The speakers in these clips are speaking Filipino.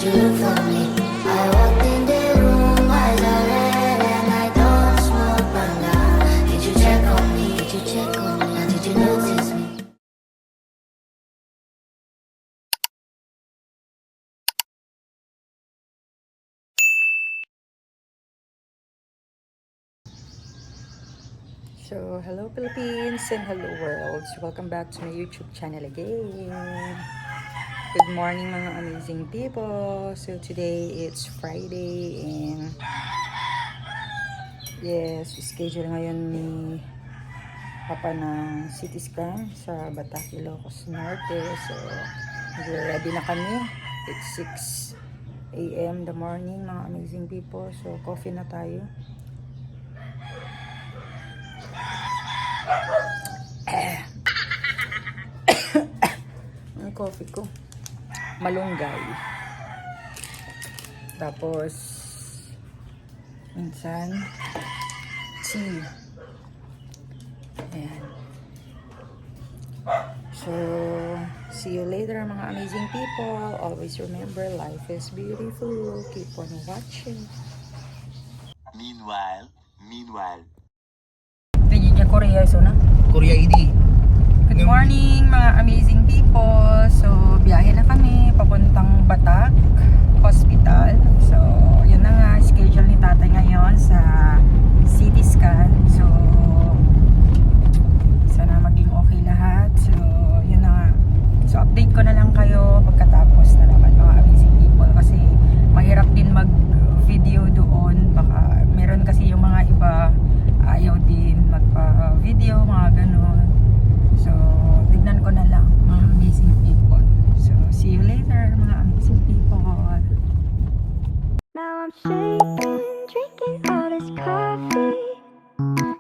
you look for me? I walked in the room, eyes are red, and I don't smoke banga. Did you check on me? Did you check on me? Or did you notice me? So, hello Philippines and hello world. So, welcome back to my YouTube channel again. Good morning mga amazing people. So, today it's Friday and yes, schedule ngayon ni Papa ng CT scan sa Batak, Ilocos Norte. So, ready na kami. It's 6 a.m. the morning mga amazing people. So, coffee na tayo. Ang coffee ko malunggay, tapos minsan tea. Ayan. So see you later mga amazing people. Always remember, life is beautiful. Keep on watching. Meanwhile. Hindi niya Korea so na. Korea ID. Good morning mga amazing people. So biyahe na kami papuntang Batak Hospital. So yun na nga, schedule ni tatay ngayon sa CT scan. So sana maging okay lahat. So yun na nga. So update ko na lang kayo pagkatapos na naman mga amazing people, kasi mahirap din mag video doon. Baka meron kasi yung mga iba ayaw din magpa video, mga ganun. So, tignan ko na lang mga amazing people. So, see you later mga amazing people. Now I'm shaking, drinking all this coffee.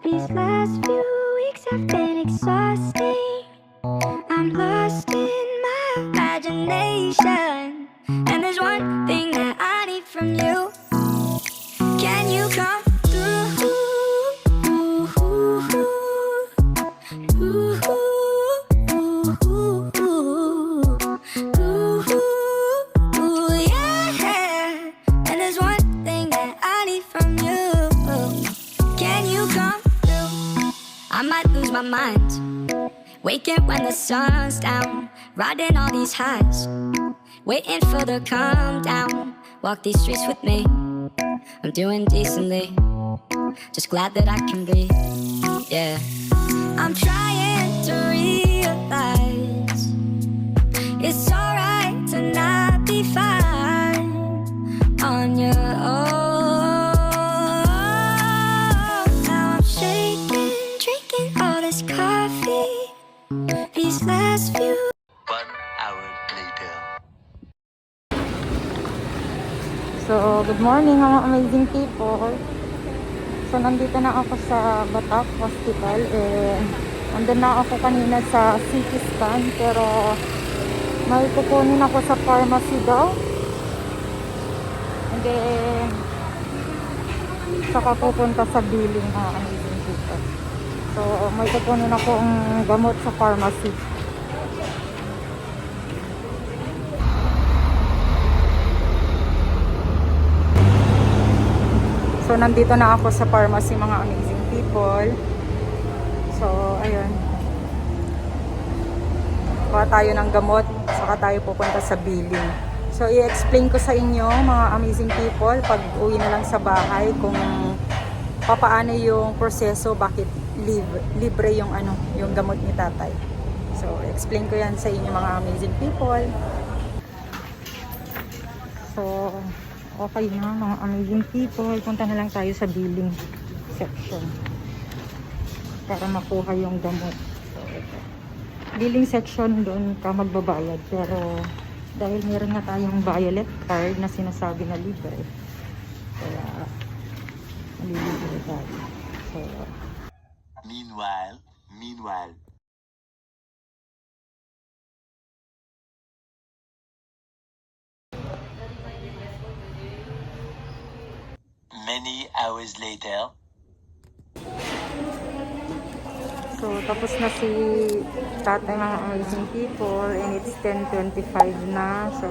These last few weeks have been exhausting. I'm lost in my imagination, and there's one thing that I need from you. Can you come through? I might lose my mind, waking when the sun's down, riding all these highs, waiting for the calm down. Walk these streets with me, I'm doing decently, just glad that I can be, yeah. I'm trying to realize it's alright to not be fine on your own. Now I'm shaking, drinking all this coffee. These last few 1 hour later. So, good morning mga amazing people. So, nandito na ako sa Batak Hospital. Andun na ako kanina sa CT scan, pero may kukunin ako sa pharmacy daw. And then saka pupunta sa billing mga amazing people. So, may kukunin akong gamot sa pharmacy. So, nandito na ako sa pharmacy mga amazing people. So, ayun. Kuha tayo ng gamot, saka tayo pupunta sa billing. So, i-explain ko sa inyo mga amazing people pag uwi na lang sa bahay kung papaano yung proseso, bakit libre yung yung gamot ni tatay. So, explain ko yan sa inyo mga amazing people. So, okay na mga amazing people. Punta na lang tayo sa billing section para makuha yung gamot. So, ito. Billing section, doon ka magbabayad. Pero dahil meron na tayong violet card na sinasabi na libre, kaya malilibre tayo. So, Meanwhile. Many hours later. So, tapos na si tatay mga amazing people and it's 10:25 na. So,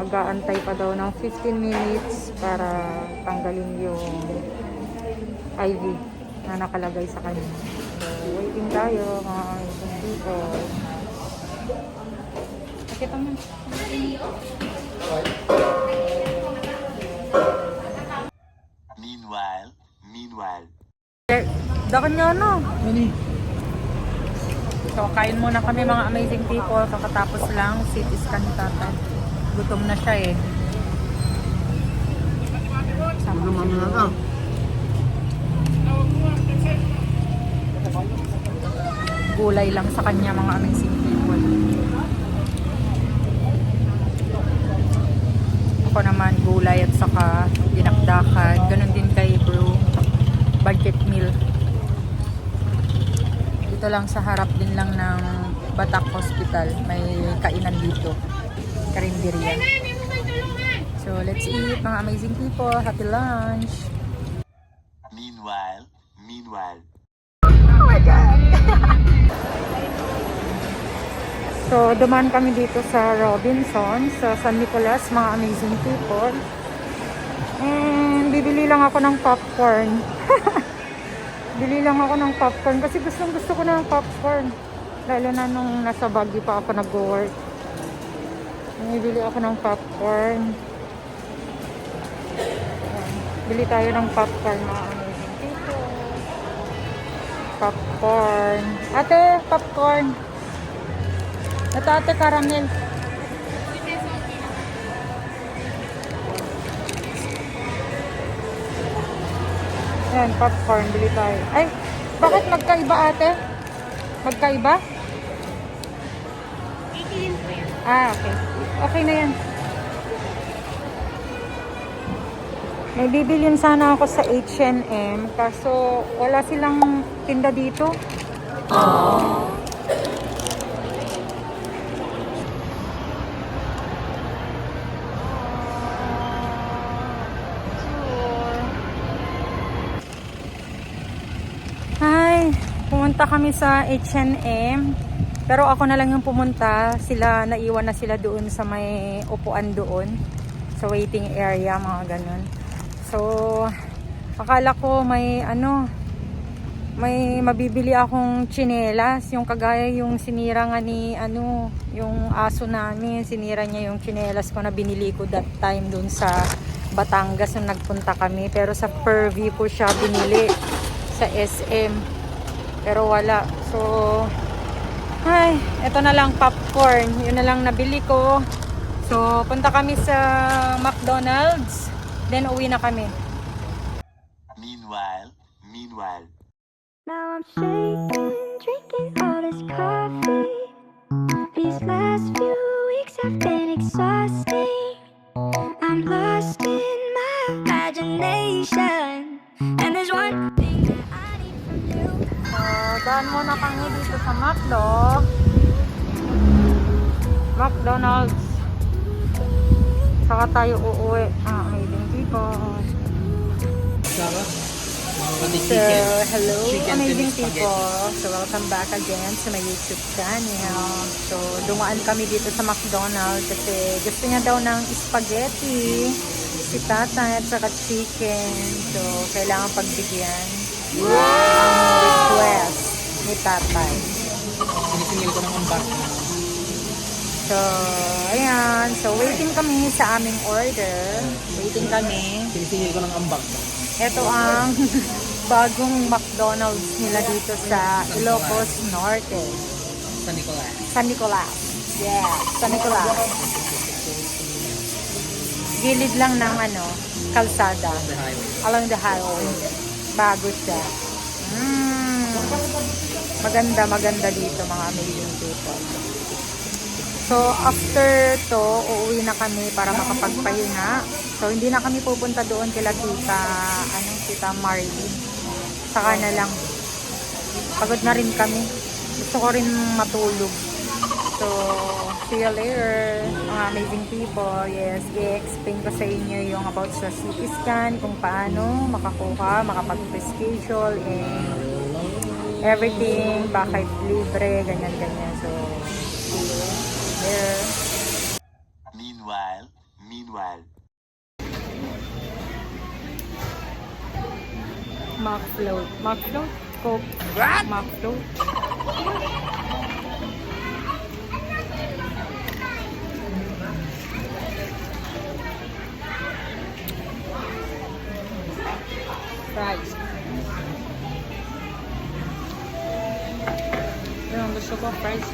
mag-aantay pa daw ng 15 minutes para tanggalin yung IV na nakalagay sa kanya. So, waiting tayo mga amazing people. Nakita mo. Meanwhile. Dakan nyo no? So, kain muna kami mga amazing people. Kakatapos lang, CT scan ni tatay. Gutom na siya eh. Sama na. Gulay lang sa kanya mga amazing people. Ako naman gulay at saka dinakdakan. Ganon din kay bro. Budget meal. Dito lang sa harap din lang ng Batak Hospital. May kainan dito. Karinderya. So let's eat mga amazing people. Happy lunch. Meanwhile. Oh my God! So, dumaan kami dito sa Robinson, sa San Nicolas, mga amazing people. And bibili lang ako ng popcorn. Bili lang ako ng popcorn kasi gusto ko na ng popcorn. Lalo na nung nasa Baguio pa ako nag-work. Bibili ako ng popcorn. Bili tayo ng popcorn mga amazing people. Popcorn. Ate, popcorn. Ito ate, caramel. Ayan, popcorn. Bili tayo. Ay, bakit magkaiba ate? Magkaiba? 80 din po yan. Ah, okay. Okay na yan. May bibilin sana ako sa H&M kaso wala silang tinda dito. Hi, pumunta kami sa H&M. Pero ako na lang yung pumunta. Naiwan na sila doon sa may upuan doon. Sa waiting area, mga ganun. So, akala ko may mabibili akong tsinelas. Yung kagaya yung sinira nga ni yung aso namin. Sinira niya yung tsinelas ko na binili ko that time doon sa Batangas nung nagpunta kami. Pero sa Fairview ko siya binili. Sa SM. Pero wala. So, ay, eto na lang popcorn. Yun na lang nabili ko. So, punta kami sa McDonald's. Then, uwi na kami. Meanwhile. Now I'm shaking, drinking all this coffee. These last few weeks have been exhausting. I'm lost in my imagination. And there's one thing that I need from you. So, daan muna kami dito sa McDonald's. Saka tayo uuwi. Amazing people. So, hello amazing people. So, welcome back again sa my YouTube channel. So, dumaan kami dito sa McDonald's kasi gusto niya daw ng spaghetti si tatay at saka chicken. So, kailangan pagbigyan ang request ni tatay. Sinisingil ko ng ambak. So, ayan. So, waiting kami sa aming order. Waiting kami. Sinisingil ko ng ambak. Ito ang bagong McDonald's nila dito sa Ilocos Norte. San Nicolas. Yeah, San Nicolas. Gilid lang ng kalsada. Along the highway. Bago siya. Maganda dito mga amazing people. So, after to, uuwi na kami para makapagpahinga. So, hindi na kami pupunta doon kila Tita Marlene. Saka na lang. Pagod na rin kami. Gusto ko rin matulog. So, see you later, mga amazing people. Yes, i-explain ko sa inyo yung about sa CT scan, kung paano makakuha, makapag-schedule, and everything, bakit libre, ganyan-ganyan. So, see you there. Meanwhile. Mac float. Coke. Mac float. Fries. Yan ang gusto ko, fries.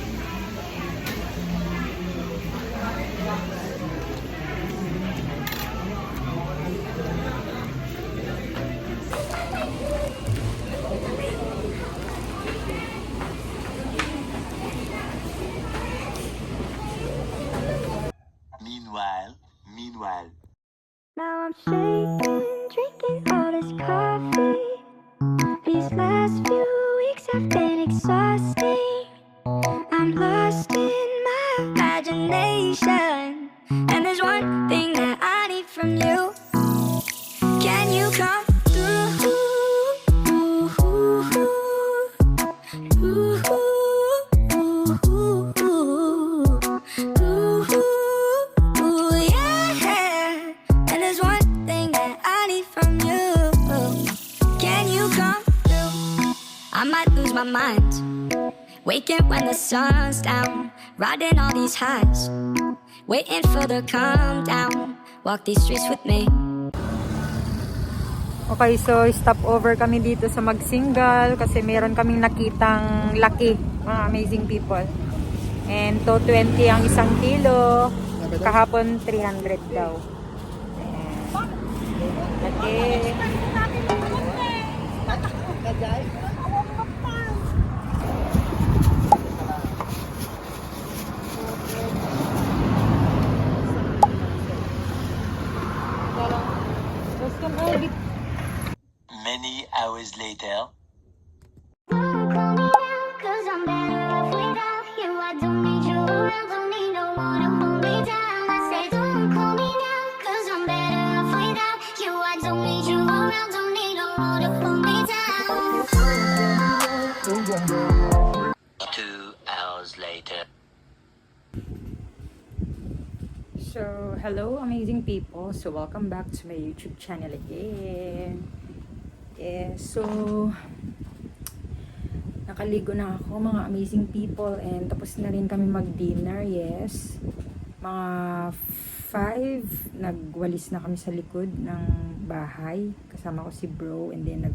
Meanwhile. Now I'm shaking, drinking all this coffee. These last few weeks have been exhausting. I'm lost in my imagination, and there's one thing that I need from you. Can you come through? Yeah. And there's one thing that I need from you. Can you come through? I might lose my mind, waking when the sun's down, riding all these highs, waiting for the calm down. Walk these streets with me. Okay, so stop over kami dito sa Magsingal kasi meron kaming nakitang laki, mga amazing people. And 220 ang isang kilo. Kahapon 300 daw. Laki. Many hours later. Don't call me now, 'cause I'm better off without you. I don't need you around, don't need no one to hold me down. I say don't call me now, 'cause I'm better off without you. I don't need you around, don't need no one to hold me down. 2 hours later. So, hello amazing people. So, welcome back to my YouTube channel again. So, nakaligo na ako mga amazing people and tapos na rin kami mag-dinner, yes. Mga 5, nagwalis na kami sa likod ng bahay. Kasama ko si bro and then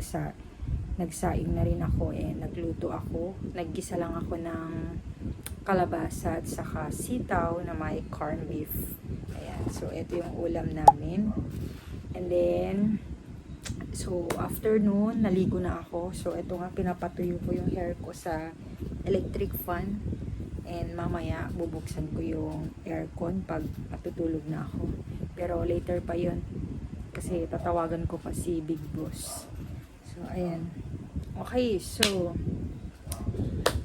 nagsaing na rin ako and nagluto ako. Naggisa lang ako ng kalabasa at saka sitaw na may corned beef. Ayan, so ito yung ulam namin. And then, so after noon, naligo na ako. So ito nga, pinapatuyo ko yung hair ko sa electric fan. And mamaya, bubuksan ko yung aircon pag matutulog na ako. Pero later pa yun. Kasi tatawagan ko pa si Big Boss. So, ayan. Okay, so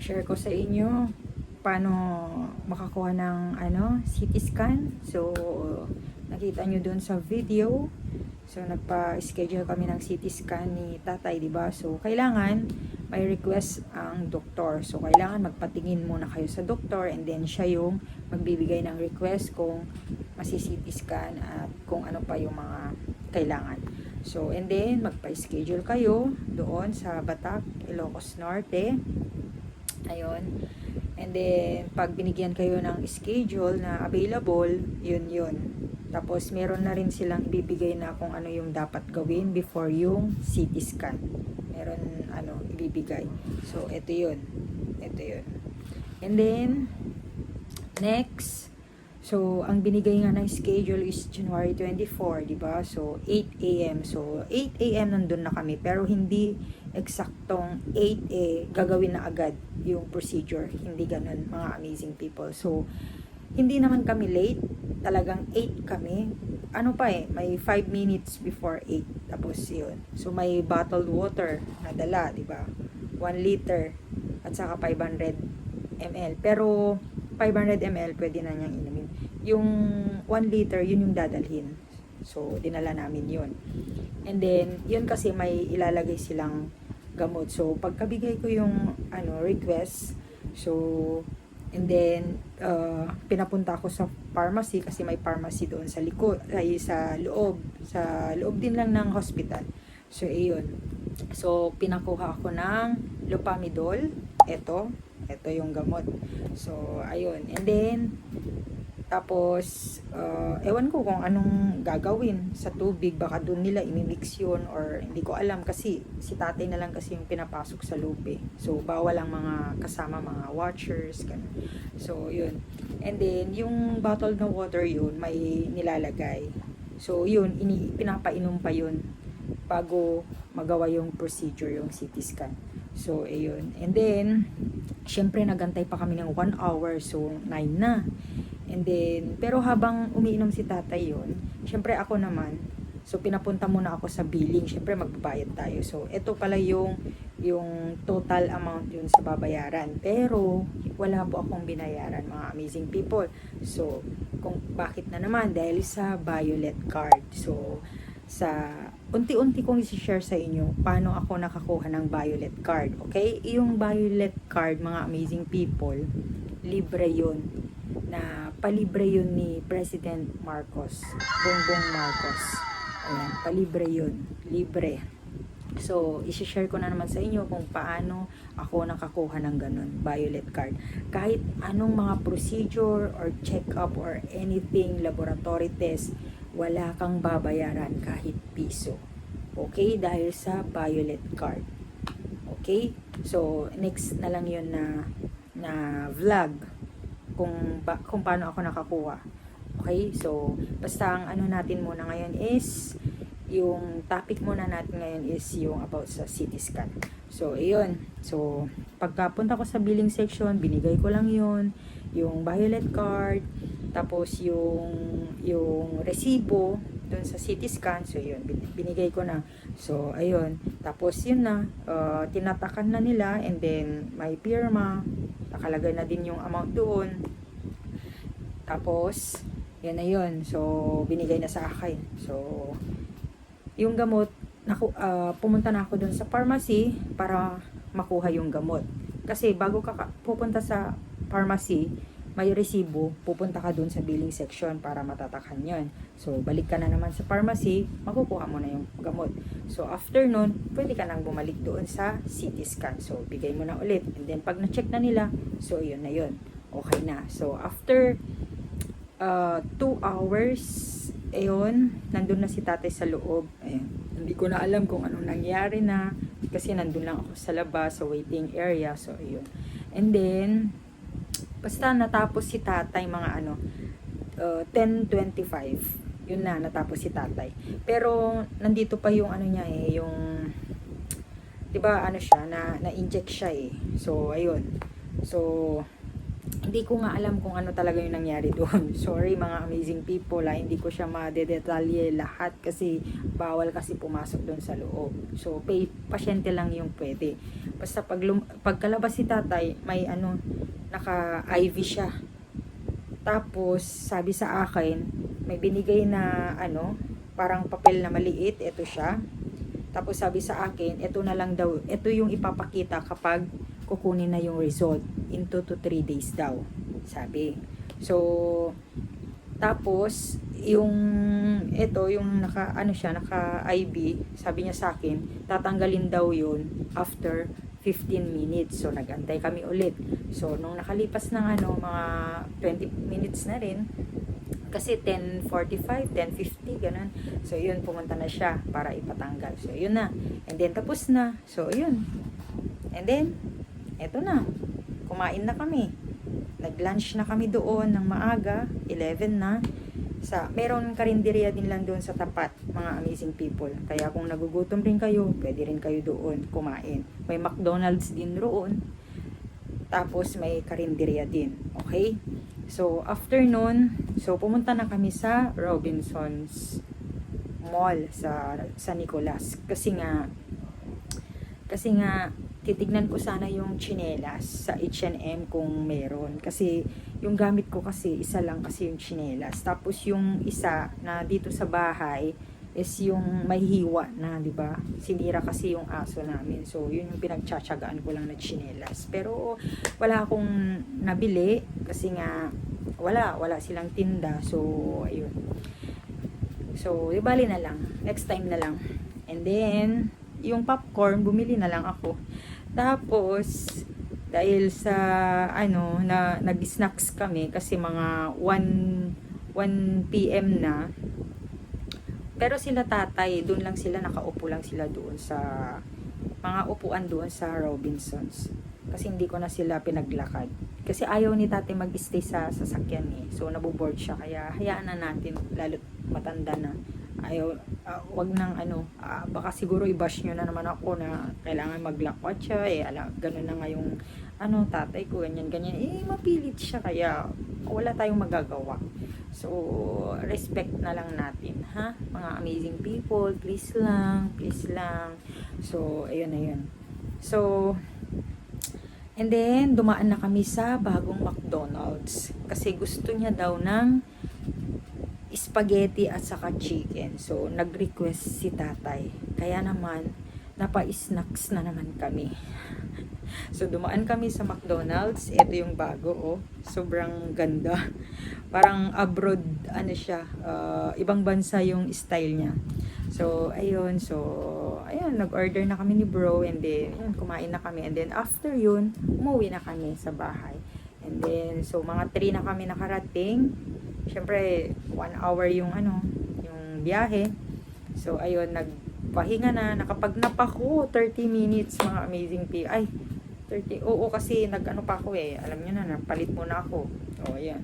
share ko sa inyo paano makakuha ng CT scan. So, nakita nyo dun sa video. So, nagpa-schedule kami ng CT scan ni tatay, diba? So, kailangan may request ang doktor. So, kailangan magpatingin muna kayo sa doktor and then siya yung magbibigay ng request kung masi-CT scan at kung ano pa yung mga kailangan. So, and then, magpa-schedule kayo doon sa Batac, Ilocos Norte. Ayun. And then, pag binigyan kayo ng schedule na available, yun. Tapos, meron na rin silang ibibigay na kung ano yung dapat gawin before yung CT scan. Meron, ibibigay. So, ito yun. And then, next, so, ang binigay nga ng schedule is January 24, diba? So, 8 a.m. So, 8 a.m. nandun na kami. Pero, hindi eksaktong 8 gagawin na agad yung procedure. Hindi ganun, mga amazing people. So, hindi naman kami late. Talagang 8 kami. May 5 minutes before 8. Tapos, yun. So, may bottled water na dala, diba? 1 liter at saka 500 ml. Pero, 500 ml pwede na niyang inumin. Yung 1 liter, yun yung dadalhin. So, dinala namin yun. And then, yun kasi may ilalagay silang gamot. So, pagkabigay ko yung request, so, and then, pinapunta ako sa pharmacy kasi may pharmacy doon sa likod, ay sa loob din lang ng hospital. So, ayun. So, pinakuha ako ng Lopamidol. Ito yung gamot. So, ayun. And then, tapos, ewan ko kung anong gagawin sa tubig. Baka doon nila imimix yun or hindi ko alam kasi si tatay na lang kasi yung pinapasok sa loob eh. So, bawal ang mga kasama, mga watchers, ganun. So, yun. And then, yung bottle na water yun, may nilalagay. So, yun, pinapainom pa yun bago magawa yung procedure, yung CT scan. So, ayun. And then, syempre, nagantay pa kami ng 1 hour. So, 9 na. And then, pero habang umiinom si tatay yun, syempre ako naman, so pinapunta muna ako sa billing, syempre magbabayad tayo. So, ito pala yung total amount yun sa babayaran. Pero, wala po akong binayaran, mga amazing people. So, kung bakit na naman? Dahil sa Violet card. So, unti-unti kong i-share sa inyo paano ako nakakuha ng Violet card. Okay? Yung Violet card, mga amazing people, libre yun. Na palibre yun ni President Marcos, Bongbong Marcos. Ayan, palibre yun. Libre. So, isi-share ko na naman sa inyo kung paano ako nakakuha ng ganun, Violet card. Kahit anong mga procedure or check-up or anything, laboratory test, wala kang babayaran kahit piso. Okay? Dahil sa Violet card. Okay? So, next na lang yun na vlog kung paano ako nakakuha. Okay? So, basta ang ano natin muna ngayon is yung topic muna natin ngayon is yung about sa CT scan. So, ayun. So, pagkapunta ko sa billing section, binigay ko lang yun, yung Violet card, tapos yung resibo dun sa CT scan. So, yun, binigay ko na. So, ayun. Tapos, yun na, tinatakan na nila, and then, may pirma, nakalagay na din yung amount doon. Tapos, yun na yun. So, binigay na sa akin. So, yung gamot, pumunta na ako doon sa pharmacy para makuha yung gamot. Kasi bago ka pupunta sa pharmacy, may resibo, pupunta ka doon sa billing section para matatakan yun. So, balik ka na naman sa pharmacy, makukuha mo na yung gamot. So, after nun, pwede ka nang bumalik doon sa CT scan. So, bigay mo na ulit. And then, pag na-check na nila, so, yun na yun. Okay na. So, after 2 hours, ayun, nandun na si tatay sa loob. Ayun. Hindi ko na alam kung anong nangyari na kasi nandun lang ako sa labas, sa waiting area. So, ayun. And then, basta natapos si tatay mga 10:25. Yun na, natapos si tatay. Pero, nandito pa yung ano niya yung, diba, siya, na-inject siya So, ayun. So, hindi ko nga alam kung ano talaga yung nangyari doon. Sorry mga amazing people, hindi ko siya madedetalye lahat kasi bawal kasi pumasok doon sa loob. So, pasyente lang yung pwede. Basta pagkalabas si tatay, may naka-IV siya. Tapos, sabi sa akin, may binigay na parang papel na maliit, ito siya. Tapos sabi sa akin, ito na lang daw, ito yung ipapakita kapag kukunin na yung result in 2 to 3 days daw, sabi. So, tapos yung naka-IV, sabi niya sa akin, tatanggalin daw yun after 15 minutes. So, nagantay kami ulit. So, nung nakalipas ng mga 20 minutes na rin, kasi 10:45, 10:50, ganun. So, yun, pumunta na siya para ipatanggal. So, yun na. And then, tapos na. So, yun. And then, eto na. Kumain na kami. Nag-lunch na kami doon ng maaga, 11 na. Meron karinderya din lang doon sa tapat, mga amazing people. Kaya kung nagugutom rin kayo, pwede rin kayo doon kumain. May McDonald's din roon. Tapos may karinderya din. Okay? So, after nun, pumunta na kami sa Robinsons Mall sa Nicolas. Kasi nga, titignan ko sana yung tsinelas sa H&M kung meron. Kasi, yung gamit ko kasi, isa lang kasi yung tsinelas. Tapos, yung isa na dito sa bahay, is yung may hiwa na, di ba? Sinira kasi yung aso namin. So, yun yung pinagtsatsagaan ko lang na tsinelas. Pero, wala akong nabili kasi nga, wala silang tinda. So, ayun. So, di bali na lang. Next time na lang. And then, yung popcorn, bumili na lang ako. Tapos, dahil sa, nag-snacks kami kasi mga 1 p.m. na. Pero sila tatay, doon lang sila, nakaupo lang sila doon sa mga upuan doon sa Robinsons. Kasi hindi ko na sila pinaglakad. Kasi ayaw ni tatay mag-stay sa sasakyan eh. So, nabuboard siya. Kaya, hayaan na natin, lalo't matanda na. Ayaw, wag nang baka siguro i-bash nyo na naman ako na kailangan maglakwat siya eh. Ganun na nga yung, tatay ko, ganyan. Eh, mapilit siya. Kaya, wala tayong magagawa. So, respect na lang natin, ha? Mga amazing people, please lang. So, ayun na yun. So, and then, dumaan na kami sa bagong McDonald's. Kasi gusto niya daw ng spaghetti at saka chicken. So, nag-request si tatay. Kaya naman, napa-snacks na naman kami. So, dumaan kami sa McDonald's. Ito yung bago, oh. Sobrang ganda. Parang abroad, siya. Ibang bansa yung style niya. So, ayun. Nag-order na kami ni bro. And then, kumain na kami. And then, after yun, umuwi na kami sa bahay. And then, so, mga 3 na kami nakarating. Syempre, 1 hour yung biyahe. So, ayun, nagpahinga na. Nakapagnap ako, 30 minutes, mga amazing people. Ay, 30. Oo, kasi pa ako eh. Alam niyo na, napalit muna ako. O, ayan.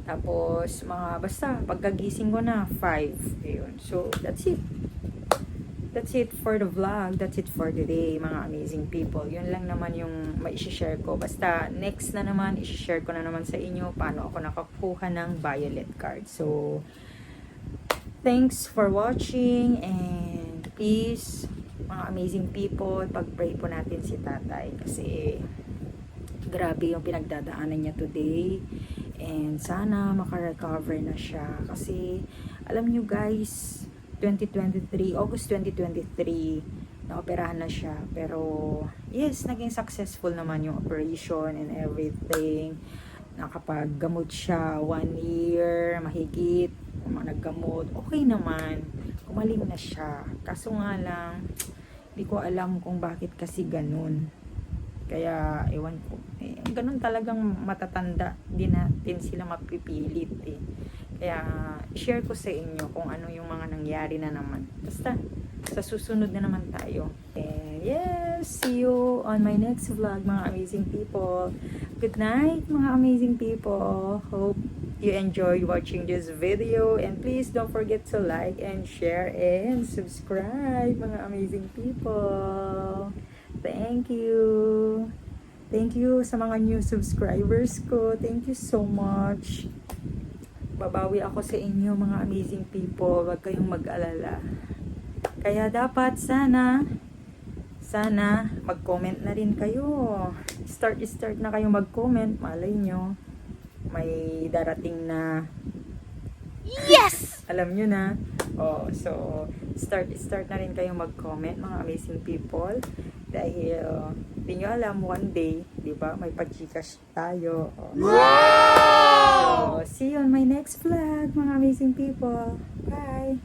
Tapos, basta, pagkagising ko na, 5. Ayun. So, that's it. That's it for the vlog. That's it for today, mga amazing people. Yun lang naman yung mai-share ko. Basta, next na naman, i-share ko na naman sa inyo paano ako nakakuha ng violet card. So, thanks for watching and please, mga amazing people, pag-pray po natin si tatay kasi grabe yung pinagdadaanan niya today and sana makarecover na siya kasi alam nyo guys, August 2023 naoperahan na siya pero yes, naging successful naman yung operation and everything. Nakapaggamot siya 1 year mahigit, naggamot, okay naman, kumaling na siya. Kaso nga lang, hindi ko alam kung bakit kasi ganun. Kaya, ewan ko. Ganun talagang matatanda. Di natin sila mapipilit eh. Kaya, share ko sa inyo kung ano yung mga nangyari na naman. Basta, sa susunod na naman tayo. And yes, see you on my next vlog, mga amazing people. Good night, mga amazing people. Hope you enjoyed watching this video. And please don't forget to like and share and subscribe, mga amazing people. Thank you. Thank you sa mga new subscribers ko. Thank you so much. Babawi ako sa inyo, mga amazing people. Huwag kayong mag-alala. Kaya dapat sana mag-comment na rin kayo. Start na kayo mag-comment. Malay nyo, may darating na yes! Alam nyo na. Oh, so, start na rin kayo mag-comment, mga amazing people. Dahil, di nyo alam, one day, di ba, may pag-Gcash tayo. Oh. Wow! So, see you on my next vlog, mga amazing people. Bye!